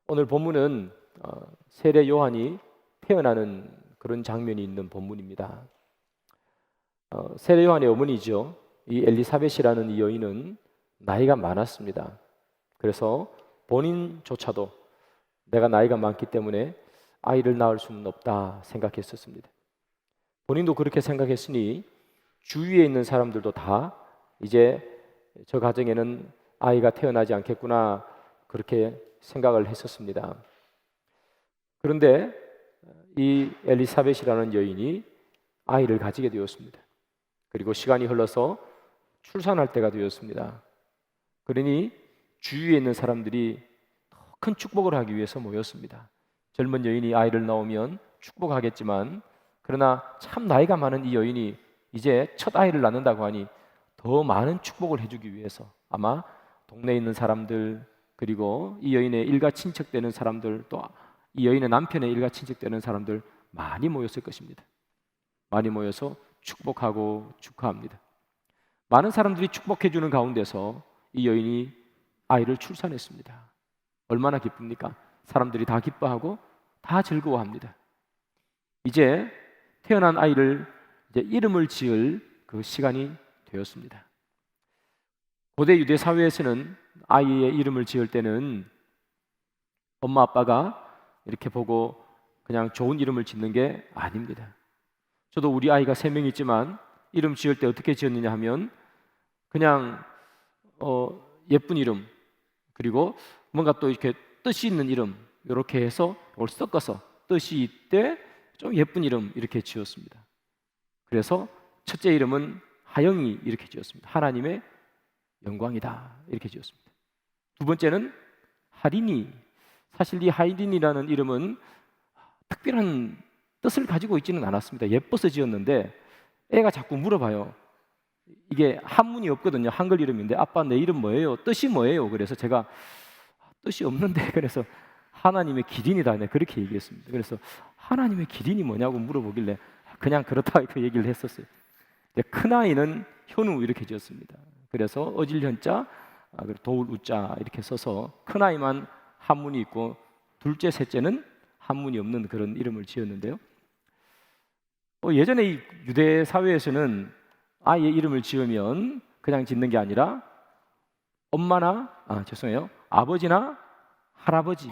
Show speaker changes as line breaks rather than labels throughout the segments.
오늘 본문은 세례 요한이 태어나는 그런 장면이 있는 본문입니다. 세례 요한의 어머니죠. 이 엘리사벳이라는 이 여인은 나이가 많았습니다. 그래서 본인조차도 내가 나이가 많기 때문에 아이를 낳을 수는 없다 생각했었습니다. 본인도 그렇게 생각했으니 주위에 있는 사람들도 다 이제 저 가정에는 아이가 태어나지 않겠구나 그렇게 생각을 했었습니다. 그런데 이 엘리사벳이라는 여인이 아이를 가지게 되었습니다. 그리고 시간이 흘러서 출산할 때가 되었습니다. 그러니 주위에 있는 사람들이 더 큰 축복을 하기 위해서 모였습니다. 젊은 여인이 아이를 낳으면 축복하겠지만 그러나 참 나이가 많은 이 여인이 이제 첫 아이를 낳는다고 하니 더 많은 축복을 해주기 위해서 아마 동네에 있는 사람들 그리고 이 여인의 일가 친척되는 사람들 또 이 여인의 남편의 일가 친척되는 사람들 많이 모였을 것입니다. 많이 모여서 축복하고 축하합니다. 많은 사람들이 축복해 주는 가운데서 이 여인이 아이를 출산했습니다. 얼마나 기쁩니까? 사람들이 다 기뻐하고 다 즐거워합니다. 이제 태어난 아이를 이제 이름을 지을 그 시간이 되었습니다. 고대 유대 사회에서는 아이의 이름을 지을 때는 엄마 아빠가 이렇게 보고 그냥 좋은 이름을 짓는 게 아닙니다. 저도 우리 아이가 3명 있지만 이름 지을 때 어떻게 지었느냐 하면 그냥 예쁜 이름 그리고 뭔가 또 이렇게 뜻이 있는 이름 이렇게 해서 이걸 섞어서 뜻이 있대 좀 예쁜 이름 이렇게 지었습니다. 그래서 첫째 이름은 하영이 이렇게 지었습니다. 하나님의 영광이다 이렇게 지었습니다. 두 번째는 하린이. 사실 이 하린이라는 이름은 특별한 뜻을 가지고 있지는 않았습니다. 예뻐서 지었는데 애가 자꾸 물어봐요. 이게 한문이 없거든요. 한글 이름인데 아빠 내 이름 뭐예요? 뜻이 뭐예요? 그래서 제가 뜻이 없는데 그래서 하나님의 기린이다 그렇게 얘기했습니다. 그래서 하나님의 기린이 뭐냐고 물어보길래 그냥 그렇다 그 얘기를 했었어요. 큰 아이는 현우 이렇게 지었습니다. 그래서 어질 현자 도울 우자 이렇게 써서 큰 아이만 한문이 있고 둘째 셋째는 한문이 없는 그런 이름을 지었는데요. 예전에 이 유대 사회에서는 아이의 이름을 지으면 그냥 짓는 게 아니라 아버지나 할아버지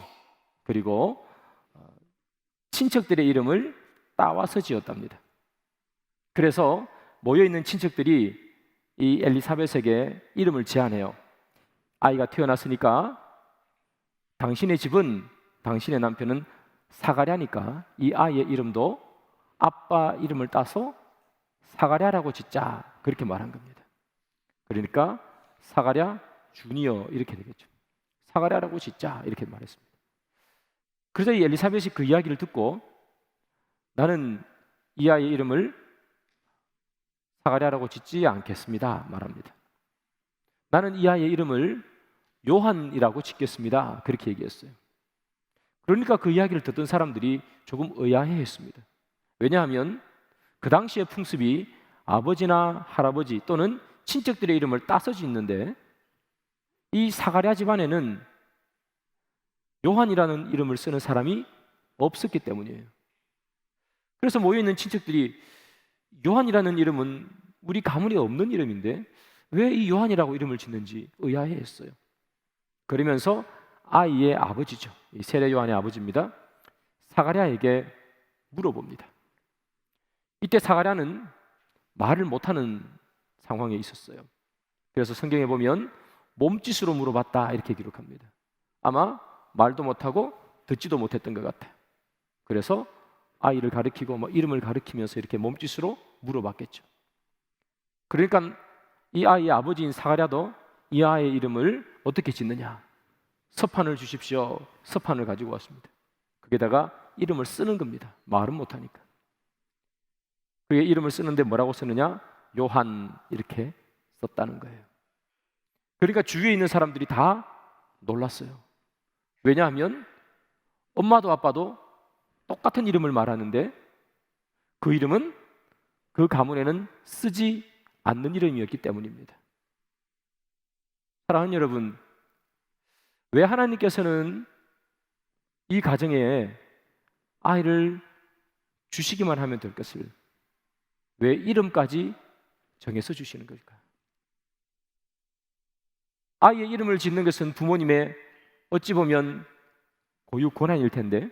그리고 친척들의 이름을 따와서 지었답니다. 그래서 모여있는 친척들이 이 엘리사벳에게 이름을 제안해요. 아이가 태어났으니까 당신의 집은 당신의 남편은 사가랴니까 이 아이의 이름도 아빠 이름을 따서 사가랴라고 짓자 그렇게 말한 겁니다. 그러니까 사가랴 주니어 이렇게 되겠죠. 사가랴라고 짓자 이렇게 말했습니다. 그래서 이 엘리사벳이 그 이야기를 듣고 나는 이 아이의 이름을 사가랴라고 짓지 않겠습니다 말합니다. 나는 이 아이의 이름을 요한이라고 짓겠습니다 그렇게 얘기했어요. 그러니까 그 이야기를 듣던 사람들이 조금 의아해했습니다. 왜냐하면 그 당시의 풍습이 아버지나 할아버지 또는 친척들의 이름을 따서 짓는데 이 사가랴 집안에는 요한이라는 이름을 쓰는 사람이 없었기 때문이에요. 그래서 모여있는 친척들이 요한이라는 이름은 우리 가문에 없는 이름인데 왜 이 요한이라고 이름을 짓는지 의아해했어요. 그러면서 아이의 아버지죠. 이 세례 요한의 아버지입니다. 사가랴에게 물어봅니다. 이때 사가랴는 말을 못하는 상황에 있었어요. 그래서 성경에 보면 몸짓으로 물어봤다 이렇게 기록합니다. 아마 말도 못하고 듣지도 못했던 것 같아요. 그래서 아이를 가리키고 이름을 가리키면서 이렇게 몸짓으로 물어봤겠죠. 그러니까 이 아이의 아버지인 사가랴도 이 아이의 이름을 어떻게 짓느냐? 서판을 주십시오. 서판을 가지고 왔습니다. 거기다가 이름을 쓰는 겁니다. 말은 못하니까. 그의 이름을 쓰는데 뭐라고 쓰느냐? 요한 이렇게 썼다는 거예요. 그러니까 주위에 있는 사람들이 다 놀랐어요. 왜냐하면 엄마도 아빠도 똑같은 이름을 말하는데 그 이름은 그 가문에는 쓰지 않는 이름이었기 때문입니다. 사랑하는 여러분, 왜 하나님께서는 이 가정에 아이를 주시기만 하면 될 것을 왜 이름까지 정해서 주시는 걸까? 아이의 이름을 짓는 것은 부모님의 어찌 보면 고유 권한일 텐데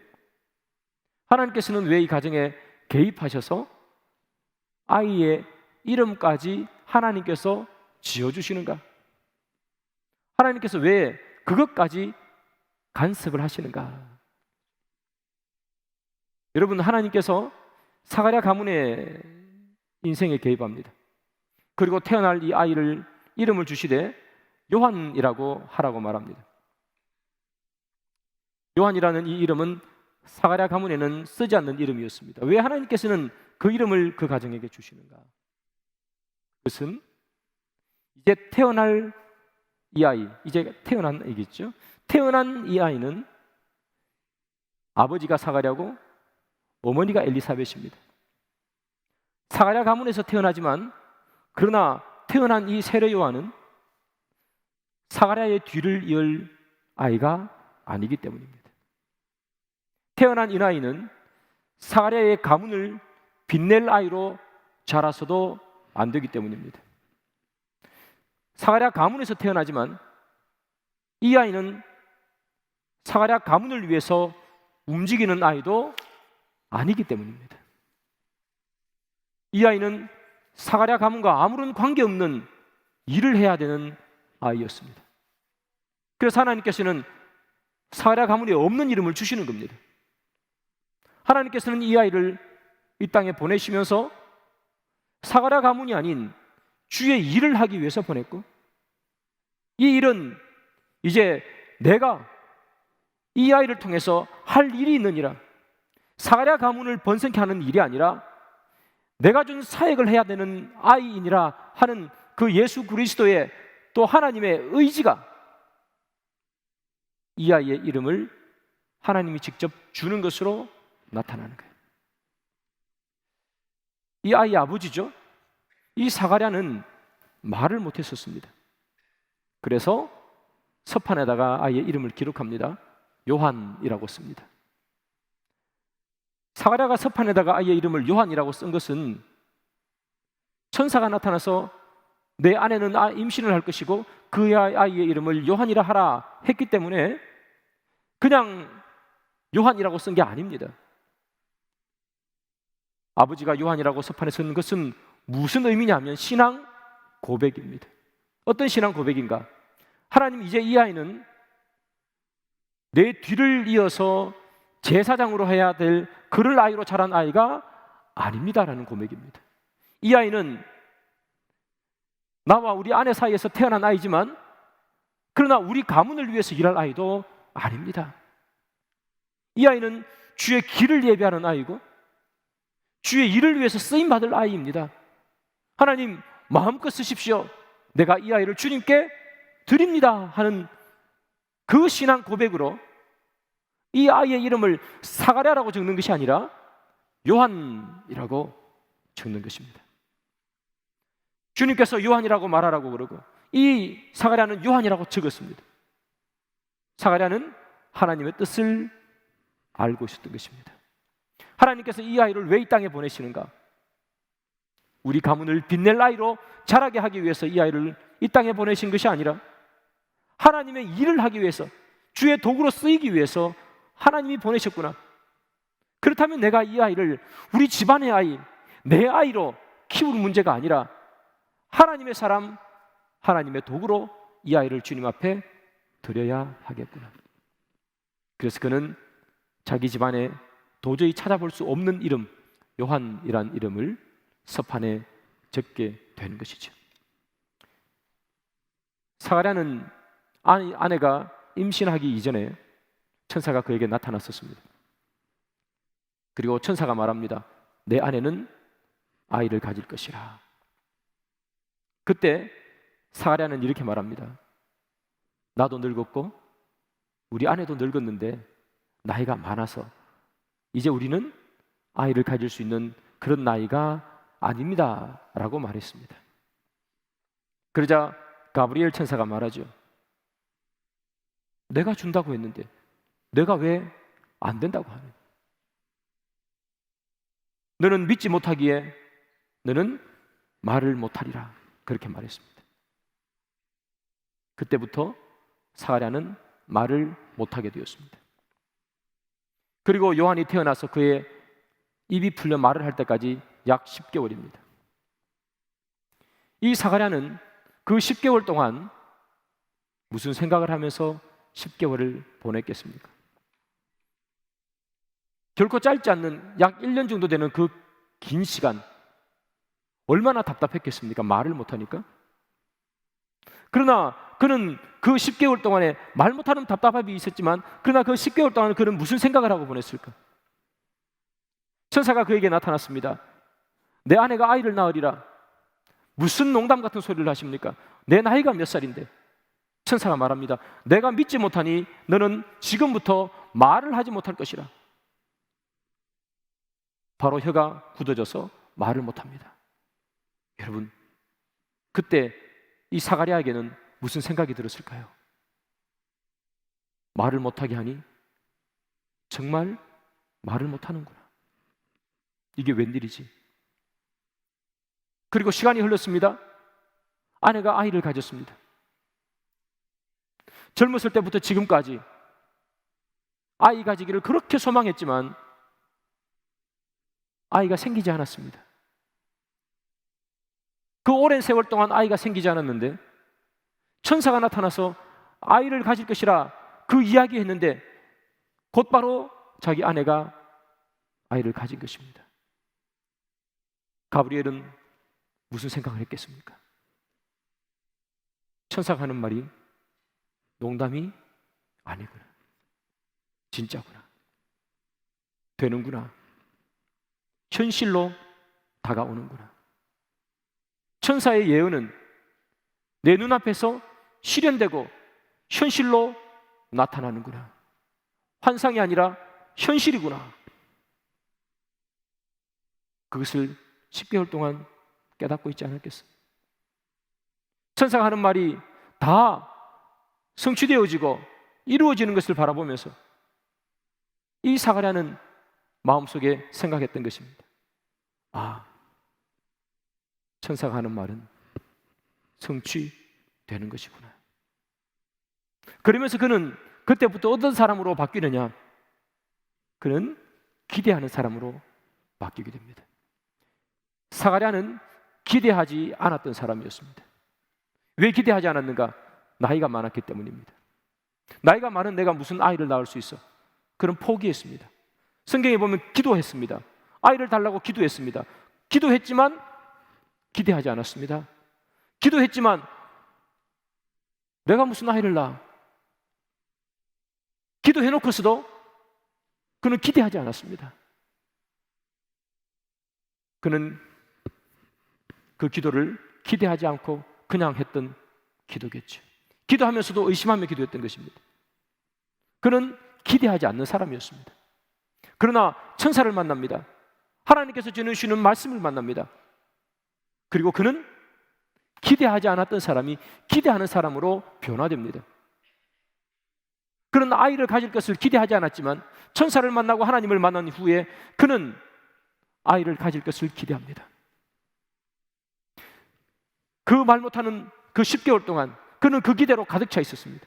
하나님께서는 왜 이 가정에 개입하셔서 아이의 이름까지 하나님께서 지어주시는가? 하나님께서 왜 그것까지 간섭을 하시는가? 여러분, 하나님께서 사가랴 가문의 인생에 개입합니다. 그리고 태어날 이 아이를 이름을 주시되 요한이라고 하라고 말합니다. 요한이라는 이 이름은 사가랴 가문에는 쓰지 않는 이름이었습니다. 왜 하나님께서는 그 이름을 그 가정에게 주시는가? 그것은 이제 태어날 이 아이, 이제 태어난 아이겠죠? 태어난 이 아이는 아버지가 사가랴고 어머니가 엘리사벳입니다. 사가랴 가문에서 태어나지만 그러나 태어난 이 세례 요한은 사가랴의 뒤를 이을 아이가 아니기 때문입니다. 태어난 이 아이는 사가랴의 가문을 빛낼 아이로 자라서도 안 되기 때문입니다. 사가랴 가문에서 태어나지만 이 아이는 사가랴 가문을 위해서 움직이는 아이도 아니기 때문입니다. 이 아이는 사가랴 가문과 아무런 관계없는 일을 해야 되는 아이였습니다. 그래서 하나님께서는 사가랴 가문에 없는 이름을 주시는 겁니다. 하나님께서는 이 아이를 이 땅에 보내시면서 사가랴 가문이 아닌 주의 일을 하기 위해서 보냈고, 이 일은 이제 내가 이 아이를 통해서 할 일이 있느니라, 사가랴 가문을 번성케 하는 일이 아니라 내가 준 사역을 해야 되는 아이이니라 하는 그 예수 그리스도의 또 하나님의 의지가 이 아이의 이름을 하나님이 직접 주는 것으로 나타나는 거예요. 이 아이의 아버지죠, 이 사가랴는 말을 못했었습니다. 그래서 서판에다가 아이의 이름을 기록합니다. 요한이라고 씁니다. 사가랴가 서판에다가 아이의 이름을 요한이라고 쓴 것은 천사가 나타나서 내 아내는 임신을 할 것이고 그 아이의 이름을 요한이라 하라 했기 때문에 그냥 요한이라고 쓴 게 아닙니다. 아버지가 요한이라고 서판에 쓴 것은 무슨 의미냐면 신앙 고백입니다. 어떤 신앙 고백인가? 하나님, 이제 이 아이는 내 뒤를 이어서 제사장으로 해야 될 그럴 아이로 자란 아이가 아닙니다라는 고백입니다. 이 아이는 나와 우리 아내 사이에서 태어난 아이지만 그러나 우리 가문을 위해서 일할 아이도 아닙니다. 이 아이는 주의 길을 예배하는 아이고 주의 일을 위해서 쓰임받을 아이입니다. 하나님, 마음껏 쓰십시오. 내가 이 아이를 주님께 드립니다 하는 그 신앙 고백으로 이 아이의 이름을 사가랴라고 적는 것이 아니라 요한이라고 적는 것입니다. 주님께서 요한이라고 말하라고 그러고 이 사가랴는 요한이라고 적었습니다. 사가랴는 하나님의 뜻을 알고 있었던 것입니다. 하나님께서 이 아이를 왜 이 땅에 보내시는가? 우리 가문을 빛낼 아이로 자라게 하기 위해서 이 아이를 이 땅에 보내신 것이 아니라 하나님의 일을 하기 위해서, 주의 도구로 쓰이기 위해서 하나님이 보내셨구나. 그렇다면 내가 이 아이를 우리 집안의 아이, 내 아이로 키울 문제가 아니라 하나님의 사람, 하나님의 도구로 이 아이를 주님 앞에 드려야 하겠구나. 그래서 그는 자기 집안에 도저히 찾아볼 수 없는 이름, 요한이란 이름을 서판에 적게 되는 것이죠. 사가랴는 아내가 임신하기 이전에 천사가 그에게 나타났었습니다. 그리고 천사가 말합니다. 내 아내는 아이를 가질 것이라. 그때 사가랴는 이렇게 말합니다. 나도 늙었고 우리 아내도 늙었는데 나이가 많아서 이제 우리는 아이를 가질 수 있는 그런 나이가 아닙니다 라고 말했습니다. 그러자 가브리엘 천사가 말하죠. 내가 준다고 했는데 내가 왜 안 된다고 하는. 너는 믿지 못하기에 너는 말을 못하리라. 그렇게 말했습니다. 그때부터 사가랴는 말을 못하게 되었습니다. 그리고 요한이 태어나서 그의 입이 풀려 말을 할 때까지 약 10개월입니다. 이 사가랴는 그 10개월 동안 무슨 생각을 하면서 10개월을 보냈겠습니까? 결코 짧지 않는 약 1년 정도 되는 그 긴 시간, 얼마나 답답했겠습니까? 말을 못하니까. 그러나 그는 그 10개월 동안에 말 못하는 답답함이 있었지만, 그러나 그 10개월 동안 그는 무슨 생각을 하고 보냈을까? 천사가 그에게 나타났습니다. 내 아내가 아이를 낳으리라. 무슨 농담 같은 소리를 하십니까? 내 나이가 몇 살인데? 천사가 말합니다. 내가 믿지 못하니 너는 지금부터 말을 하지 못할 것이라. 바로 혀가 굳어져서 말을 못합니다. 여러분, 그때 이 사가랴에게는 무슨 생각이 들었을까요? 말을 못하게 하니 정말 말을 못하는구나. 이게 웬일이지? 그리고 시간이 흘렀습니다. 아내가 아이를 가졌습니다. 젊었을 때부터 지금까지 아이 가지기를 그렇게 소망했지만 아이가 생기지 않았습니다. 그 오랜 세월 동안 아이가 생기지 않았는데 천사가 나타나서 아이를 가질 것이라 그 이야기했는데 곧바로 자기 아내가 아이를 가진 것입니다. 가브리엘은 무슨 생각을 했겠습니까? 천사가 하는 말이 농담이 아니구나. 진짜구나. 되는구나. 현실로 다가오는구나. 천사의 예언은 내 눈앞에서 실현되고 현실로 나타나는구나. 환상이 아니라 현실이구나. 그것을 10개월 동안 깨닫고 있지 않았겠어요? 천사가 하는 말이 다 성취되어지고 이루어지는 것을 바라보면서 이 사가랴는 마음속에 생각했던 것입니다. 아, 천사가 하는 말은 성취되는 것이구나. 그러면서 그는 그때부터 어떤 사람으로 바뀌느냐? 그는 기대하는 사람으로 바뀌게 됩니다. 사가랴는 기대하지 않았던 사람이었습니다. 왜 기대하지 않았는가? 나이가 많았기 때문입니다. 나이가 많은 내가 무슨 아이를 낳을 수 있어? 그는 포기했습니다. 성경에 보면 기도했습니다. 아이를 달라고 기도했습니다. 기도했지만 기대하지 않았습니다. 기도했지만 내가 무슨 아이를 낳아? 기도해놓고서도 그는 기대하지 않았습니다. 그는 그 기도를 기대하지 않고 그냥 했던 기도겠죠. 기도하면서도 의심하며 기도했던 것입니다. 그는 기대하지 않는 사람이었습니다. 그러나 천사를 만납니다. 하나님께서 주시는 말씀을 만납니다. 그리고 그는 기대하지 않았던 사람이 기대하는 사람으로 변화됩니다. 그는 아이를 가질 것을 기대하지 않았지만 천사를 만나고 하나님을 만난 후에 그는 아이를 가질 것을 기대합니다. 그 말 못하는 그 10개월 동안 그는 그 기대로 가득 차 있었습니다.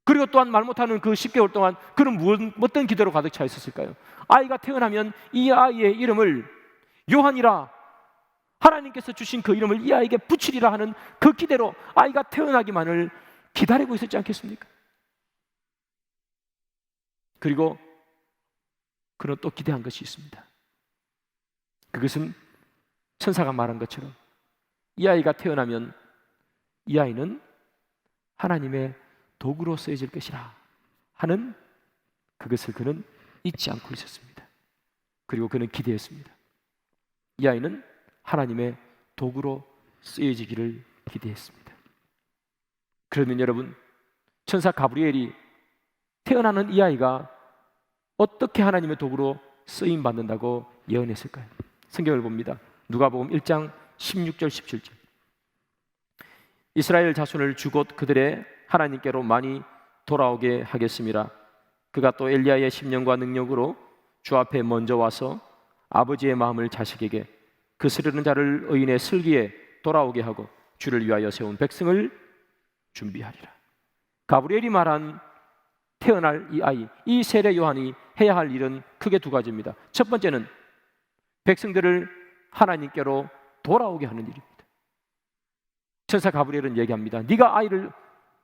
그리고 또한 말 못하는 그 10개월 동안 그는 어떤 기대로 가득 차 있었을까요? 아이가 태어나면 이 아이의 이름을 요한이라, 하나님께서 주신 그 이름을 이 아이에게 붙이리라 하는 그 기대로 아이가 태어나기만을 기다리고 있었지 않겠습니까? 그리고 그는 또 기대한 것이 있습니다. 그것은 천사가 말한 것처럼 이 아이가 태어나면 이 아이는 하나님의 도구로 쓰여질 것이라 하는 그것을 그는 잊지 않고 있었습니다. 그리고 그는 기대했습니다. 이 아이는 하나님의 도구로 쓰여지기를 기대했습니다. 그러면 여러분, 천사 가브리엘이 태어나는 이 아이가 어떻게 하나님의 도구로 쓰임받는다고 예언했을까요? 성경을 봅니다. 누가복음 1장 16절 17절. 이스라엘 자손을 주곧 그들의 하나님께로 많이 돌아오게 하겠음이라. 그가 또 엘리야의 심령과 능력으로 주 앞에 먼저 와서 아버지의 마음을 자식에게 그스르는 자를 의인의 슬기에 돌아오게 하고 주를 위하여 세운 백성을 준비하리라. 가브리엘이 말한 태어날 이 아이, 이 세례 요한이 해야 할 일은 크게 두 가지입니다. 첫 번째는 백성들을 하나님께로 돌아오게 하는 일입니다. 천사 가브리엘은 얘기합니다. 네가 아이를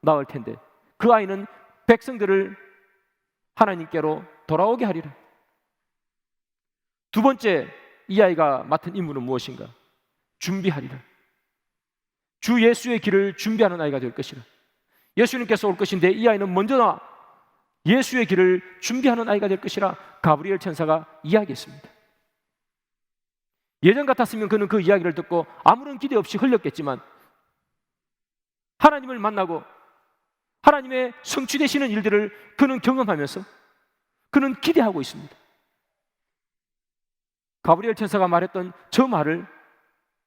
낳을 텐데 그 아이는 백성들을 하나님께로 돌아오게 하리라. 두 번째, 이 아이가 맡은 임무는 무엇인가? 준비하리라. 주 예수의 길을 준비하는 아이가 될 것이라. 예수님께서 올 것인데 이 아이는 먼저 예수의 길을 준비하는 아이가 될 것이라 가브리엘 천사가 이야기했습니다. 예전 같았으면 그는 그 이야기를 듣고 아무런 기대 없이 흘렸겠지만 하나님을 만나고 하나님의 성취되시는 일들을 그는 경험하면서 그는 기대하고 있습니다. 가브리엘 천사가 말했던 저 말을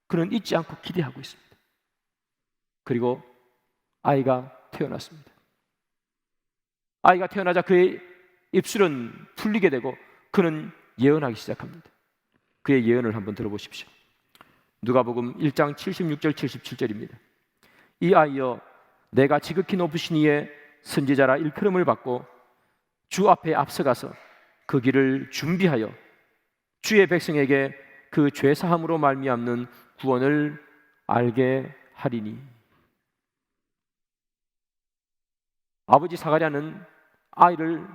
그는 잊지 않고 기대하고 있습니다. 그리고 아이가 태어났습니다. 아이가 태어나자 그의 입술은 풀리게 되고 그는 예언하기 시작합니다. 그의 예언을 한번 들어보십시오. 누가복음 1장 76절 77절입니다. 이 아이여, 내가 지극히 높으신 이의 선지자라 일컬음을 받고 주 앞에 앞서가서 그 길을 준비하여 주의 백성에게 그 죄사함으로 말미암는 구원을 알게 하리니. 아버지 사가랴는 아이를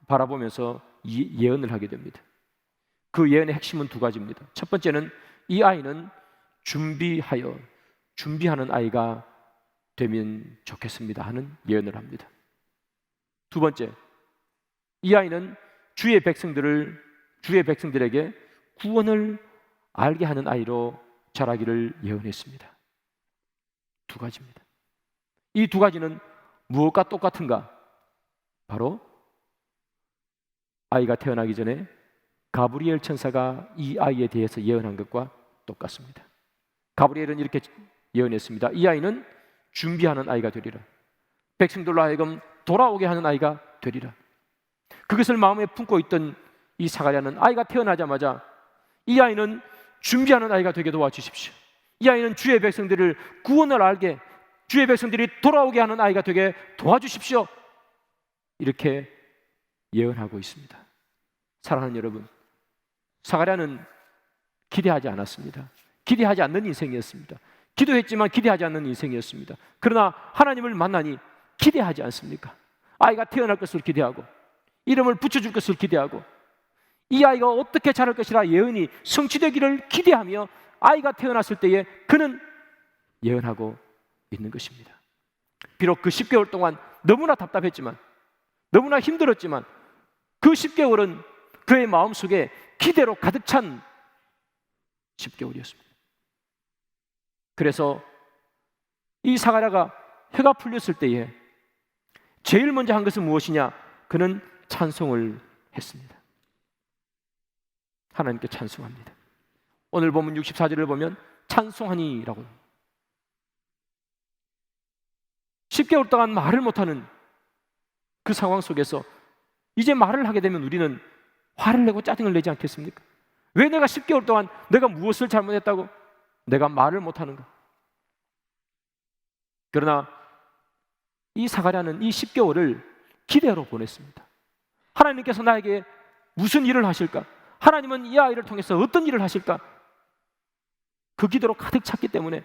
바라보면서 예언을 하게 됩니다. 그 예언의 핵심은 두 가지입니다. 첫 번째는 이 아이는 준비하는 아이가 되면 좋겠습니다 하는 예언을 합니다. 두 번째, 이 아이는 주의 백성들에게 구원을 알게 하는 아이로 자라기를 예언했습니다. 두 가지입니다. 이 두 가지는 무엇과 똑같은가? 바로 아이가 태어나기 전에 가브리엘 천사가 이 아이에 대해서 예언한 것과 똑같습니다. 가브리엘은 이렇게 예언했습니다. 이 아이는 준비하는 아이가 되리라. 백성들로 하여금 돌아오게 하는 아이가 되리라. 그것을 마음에 품고 있던 이 사가랴는 아이가 태어나자마자 이 아이는 준비하는 아이가 되게 도와주십시오. 이 아이는 주의 백성들을 구원을 알게, 주의 백성들이 돌아오게 하는 아이가 되게 도와주십시오. 이렇게 예언하고 있습니다. 사랑하는 여러분, 사가랴는 기대하지 않았습니다. 기대하지 않는 인생이었습니다. 기도했지만 기대하지 않는 인생이었습니다. 그러나 하나님을 만나니 기대하지 않습니까? 아이가 태어날 것을 기대하고 이름을 붙여줄 것을 기대하고 이 아이가 어떻게 자랄 것이라 예언이 성취되기를 기대하며 아이가 태어났을 때에 그는 예언하고 있는 것입니다. 비록 그 10개월 동안 너무나 답답했지만, 너무나 힘들었지만 그 10개월은 그의 마음속에 기대로 가득 찬 10개월이었습니다. 그래서 이 사가랴가 혀가 풀렸을 때에 제일 먼저 한 것은 무엇이냐? 그는 찬송을 했습니다. 하나님께 찬송합니다. 오늘 본문 64절을 보면 찬송하니라고, 10개월 동안 말을 못하는 그 상황 속에서 이제 말을 하게 되면 우리는 화를 내고 짜증을 내지 않겠습니까? 왜 내가 10개월 동안 내가 무엇을 잘못했다고 내가 말을 못하는가? 그러나 이 사가랴는 이 10개월을 기대로 보냈습니다. 하나님께서 나에게 무슨 일을 하실까? 하나님은 이 아이를 통해서 어떤 일을 하실까? 그 기도로 가득 찼기 때문에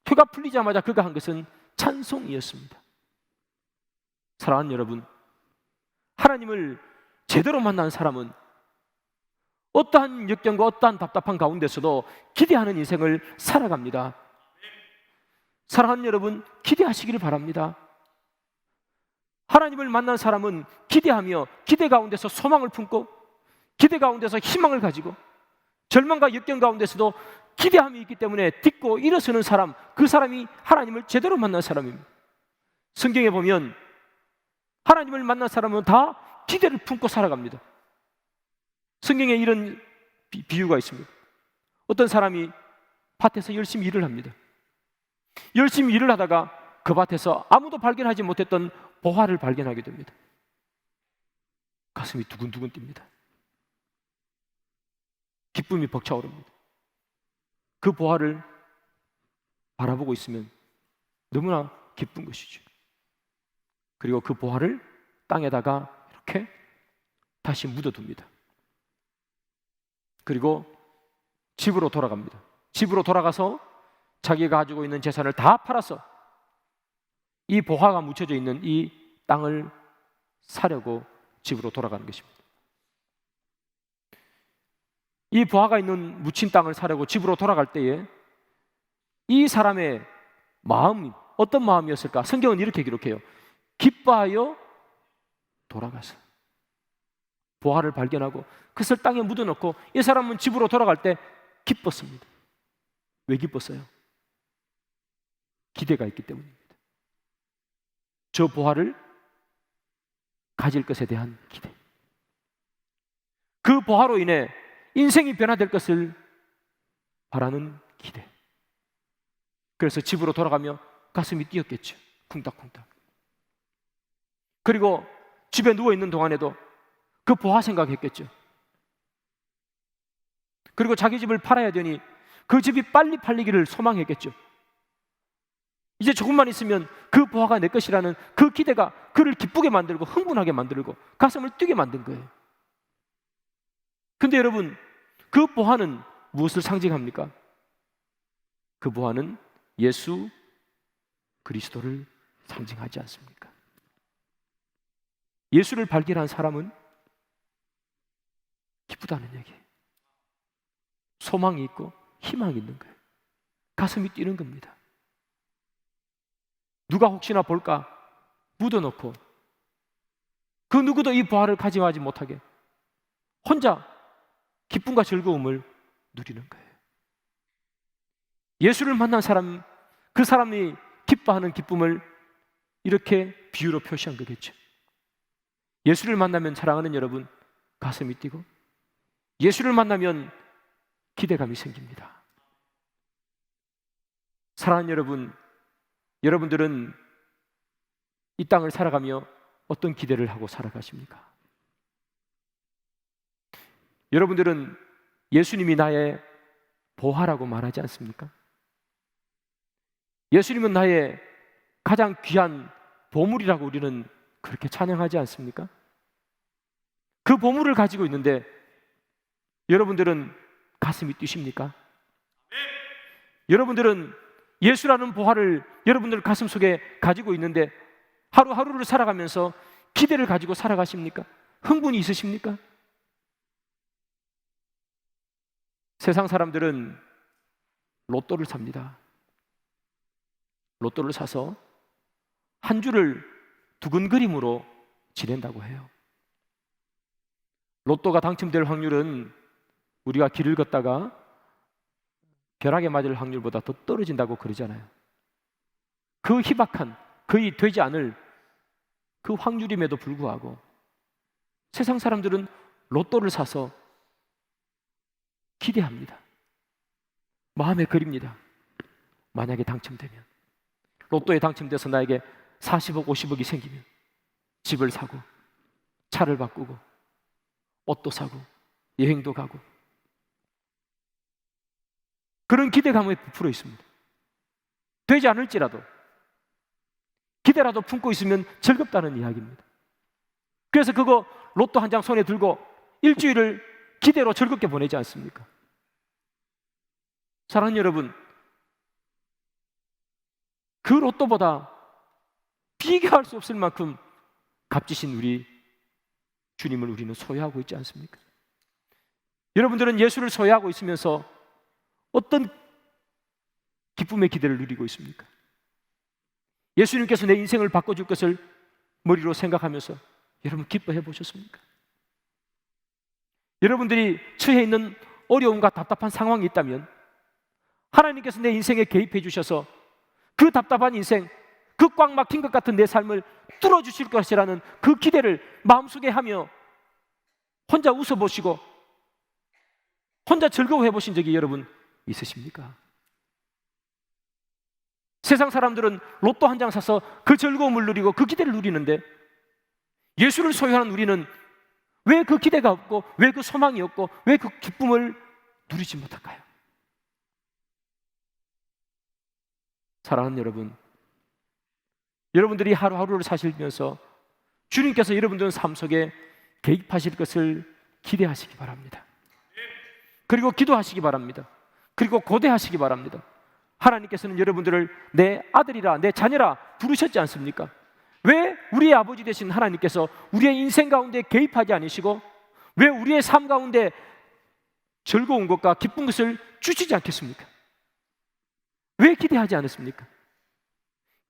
혀가 풀리자마자 그가 한 것은 찬송이었습니다. 사랑하는 여러분, 하나님을 제대로 만난 사람은 어떠한 역경과 어떠한 답답한 가운데서도 기대하는 인생을 살아갑니다. 사랑하는 여러분, 기대하시기를 바랍니다. 하나님을 만난 사람은 기대하며 기대 가운데서 소망을 품고 기대 가운데서 희망을 가지고 절망과 역경 가운데서도 기대함이 있기 때문에 딛고 일어서는 사람, 그 사람이 하나님을 제대로 만난 사람입니다. 성경에 보면 하나님을 만난 사람은 다 기대를 품고 살아갑니다. 성경에 이런 비유가 있습니다. 어떤 사람이 밭에서 열심히 일을 합니다. 열심히 일을 하다가 그 밭에서 아무도 발견하지 못했던 보화를 발견하게 됩니다. 가슴이 두근두근 뜁니다. 기쁨이 벅차오릅니다. 그 보화를 바라보고 있으면 너무나 기쁜 것이죠. 그리고 그 보화를 땅에다가 이렇게 다시 묻어둡니다. 그리고 집으로 돌아갑니다. 집으로 돌아가서 자기가 가지고 있는 재산을 다 팔아서 이 보화가 묻혀져 있는 이 땅을 사려고 집으로 돌아가는 것입니다. 이 보화가 있는 묻힌 땅을 사려고 집으로 돌아갈 때에 이 사람의 마음이 어떤 마음이었을까? 성경은 이렇게 기록해요. 기뻐하여 돌아가서 보화를 발견하고 그것을 땅에 묻어놓고 이 사람은 집으로 돌아갈 때 기뻤습니다. 왜 기뻤어요? 기대가 있기 때문입니다. 저 보화를 가질 것에 대한 기대, 그 보화로 인해 인생이 변화될 것을 바라는 기대. 그래서 집으로 돌아가며 가슴이 뛰었겠죠. 쿵닥쿵닥. 그리고 집에 누워있는 동안에도 그 보화 생각했겠죠. 그리고 자기 집을 팔아야 되니 그 집이 빨리 팔리기를 소망했겠죠. 이제 조금만 있으면 그 보화가 내 것이라는 그 기대가 그를 기쁘게 만들고 흥분하게 만들고 가슴을 뛰게 만든 거예요. 근데 여러분, 그 보화는 무엇을 상징합니까? 그 보화는 예수 그리스도를 상징하지 않습니까? 예수를 발견한 사람은 기쁘다는 얘기예요. 소망이 있고 희망이 있는 거예요. 가슴이 뛰는 겁니다. 누가 혹시나 볼까 묻어놓고 그 누구도 이 보화를 가져가지 못하게 혼자 기쁨과 즐거움을 누리는 거예요. 예수를 만난 사람, 그 사람이 기뻐하는 기쁨을 이렇게 비유로 표시한 거겠죠. 예수를 만나면 사랑하는 여러분, 가슴이 뛰고 예수를 만나면 기대감이 생깁니다. 사랑하는 여러분, 여러분들은 이 땅을 살아가며 어떤 기대를 하고 살아가십니까? 여러분들은 예수님이 나의 보화라고 말하지 않습니까? 예수님은 나의 가장 귀한 보물이라고 우리는 그렇게 찬양하지 않습니까? 그 보물을 가지고 있는데 여러분들은 가슴이 뛰십니까? 여러분들은 예수라는 보화를 여러분들 가슴 속에 가지고 있는데 하루하루를 살아가면서 기대를 가지고 살아가십니까? 흥분이 있으십니까? 세상 사람들은 로또를 삽니다. 로또를 사서 한 주를 두근거림으로 지낸다고 해요. 로또가 당첨될 확률은 우리가 길을 걷다가 벼락에 맞을 확률보다 더 떨어진다고 그러잖아요. 그 희박한, 거의 되지 않을 그 확률임에도 불구하고 세상 사람들은 로또를 사서 기대합니다. 마음에 그립니다. 만약에 당첨되면, 로또에 당첨돼서 나에게 40억, 50억이 생기면 집을 사고 차를 바꾸고 옷도 사고 여행도 가고 그런 기대감에 부풀어 있습니다. 되지 않을지라도 기대라도 품고 있으면 즐겁다는 이야기입니다. 그래서 그거 로또 한 장 손에 들고 일주일을 기대로 즐겁게 보내지 않습니까? 사랑하는 여러분, 그 로또보다 비교할 수 없을 만큼 값지신 우리 주님을 우리는 소유하고 있지 않습니까? 여러분들은 예수를 소유하고 있으면서 어떤 기쁨의 기대를 누리고 있습니까? 예수님께서 내 인생을 바꿔줄 것을 머리로 생각하면서 여러분 기뻐해 보셨습니까? 여러분들이 처해 있는 어려움과 답답한 상황이 있다면 하나님께서 내 인생에 개입해 주셔서 그 답답한 인생, 그 꽉 막힌 것 같은 내 삶을 뚫어주실 것이라는 그 기대를 마음속에 하며 혼자 웃어보시고 혼자 즐거워해 보신 적이 여러분 있으십니까? 세상 사람들은 로또 한 장 사서 그 즐거움을 누리고 그 기대를 누리는데 예수를 소유하는 우리는 왜 그 기대가 없고, 왜 그 소망이 없고, 왜 그 기쁨을 누리지 못할까요? 사랑하는 여러분, 여러분들이 하루하루를 사시면서 주님께서 여러분들 삶 속에 개입하실 것을 기대하시기 바랍니다. 그리고 기도하시기 바랍니다. 그리고 고대하시기 바랍니다. 하나님께서는 여러분들을 내 아들이라, 내 자녀라 부르셨지 않습니까? 왜 우리의 아버지 되신 하나님께서 우리의 인생 가운데 개입하지 않으시고, 왜 우리의 삶 가운데 즐거운 것과 기쁜 것을 주시지 않겠습니까? 왜 기대하지 않았습니까?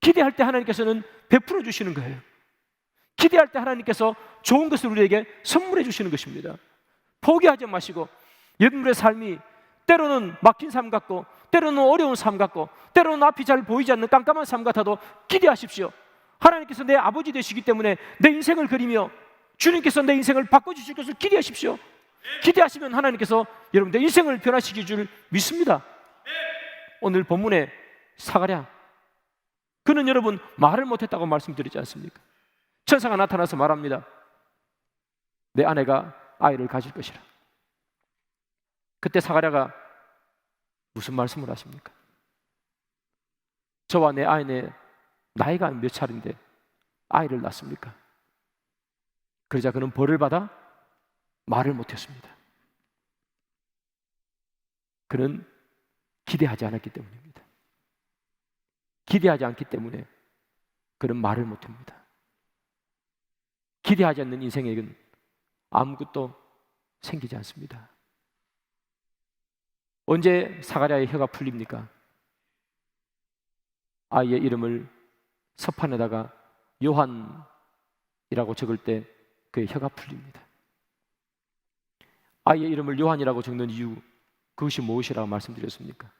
기대할 때 하나님께서는 베풀어 주시는 거예요. 기대할 때 하나님께서 좋은 것을 우리에게 선물해 주시는 것입니다. 포기하지 마시고, 여러분의 삶이 때로는 막힌 삶 같고, 때로는 어려운 삶 같고, 때로는 앞이 잘 보이지 않는 깜깜한 삶 같아도 기대하십시오. 하나님께서 내 아버지 되시기 때문에 내 인생을 그리며 주님께서 내 인생을 바꿔주실 것을 기대하십시오. 기대하시면 하나님께서 여러분의 인생을 변화시킬 줄 믿습니다. 오늘 본문에 사가랴, 그는 여러분 말을 못했다고 말씀드리지 않습니까? 천사가 나타나서 말합니다. 내 아내가 아이를 가질 것이라. 그때 사가랴가 무슨 말씀을 하십니까? 저와 내 아내의 나이가 몇 살인데 아이를 낳습니까? 그러자 그는 벌을 받아 말을 못했습니다. 그는 기대하지 않았기 때문입니다. 기대하지 않기 때문에 그는 말을 못합니다. 기대하지 않는 인생에는 아무것도 생기지 않습니다. 언제 사가랴의 혀가 풀립니까? 아이의 이름을 서판에다가 요한이라고 적을 때 그의 혀가 풀립니다. 아이의 이름을 요한이라고 적는 이유, 그것이 무엇이라고 말씀드렸습니까?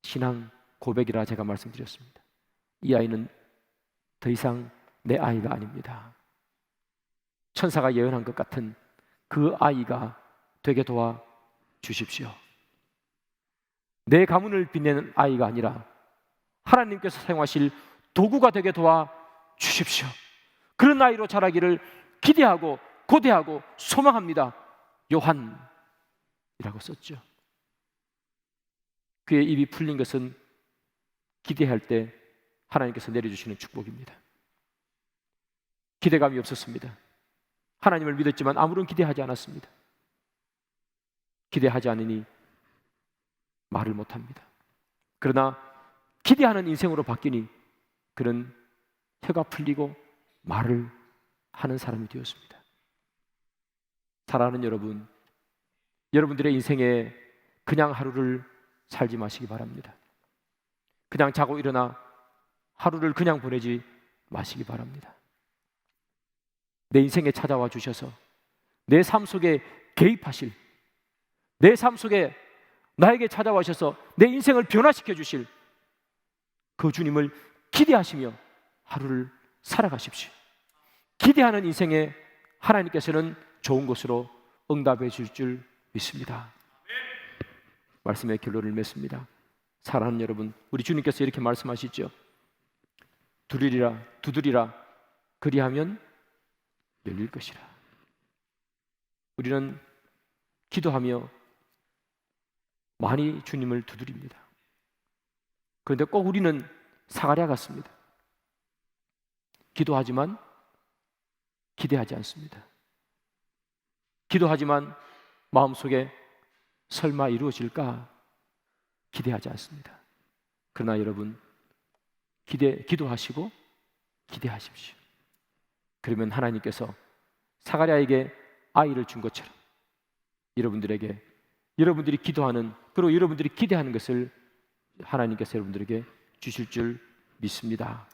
신앙 고백이라 제가 말씀드렸습니다. 이 아이는 더 이상 내 아이가 아닙니다. 천사가 예언한 것 같은 그 아이가 되게 도와 주십시오. 내 가문을 빛내는 아이가 아니라 하나님께서 사용하실 도구가 되게 도와 주십시오. 그런 아이로 자라기를 기대하고 고대하고 소망합니다. 요한이라고 썼죠. 그의 입이 풀린 것은 기대할 때 하나님께서 내려주시는 축복입니다. 기대감이 없었습니다. 하나님을 믿었지만 아무런 기대하지 않았습니다. 기대하지 않으니 말을 못합니다. 그러나 기대하는 인생으로 바뀌니 그는 혀가 풀리고 말을 하는 사람이 되었습니다. 사랑하는 여러분, 여러분들의 인생에 그냥 하루를 살지 마시기 바랍니다. 그냥 자고 일어나 하루를 그냥 보내지 마시기 바랍니다. 내 인생에 찾아와 주셔서 내 삶 속에 개입하실, 내 삶 속에 나에게 찾아와 주셔서 내 인생을 변화시켜 주실 그 주님을 기대하시며 하루를 살아가십시오. 기대하는 인생에 하나님께서는 좋은 것으로 응답해 줄 줄 믿습니다. 말씀의 결론을 맺습니다. 사랑하는 여러분, 우리 주님께서 이렇게 말씀하시죠. 두드리라 그리하면 열릴 것이라. 우리는 기도하며 많이 주님을 두드립니다. 그런데 꼭 우리는 사가랴 같습니다. 기도하지만 기대하지 않습니다. 기도하지만 마음속에 설마 이루어질까 기대하지 않습니다. 그러나 여러분, 기도하시고 기대하십시오. 그러면 하나님께서 사가랴에게 아이를 준 것처럼 여러분들에게, 여러분들이 기도하는, 그리고 여러분들이 기대하는 것을 하나님께서 여러분들에게 주실 줄 믿습니다.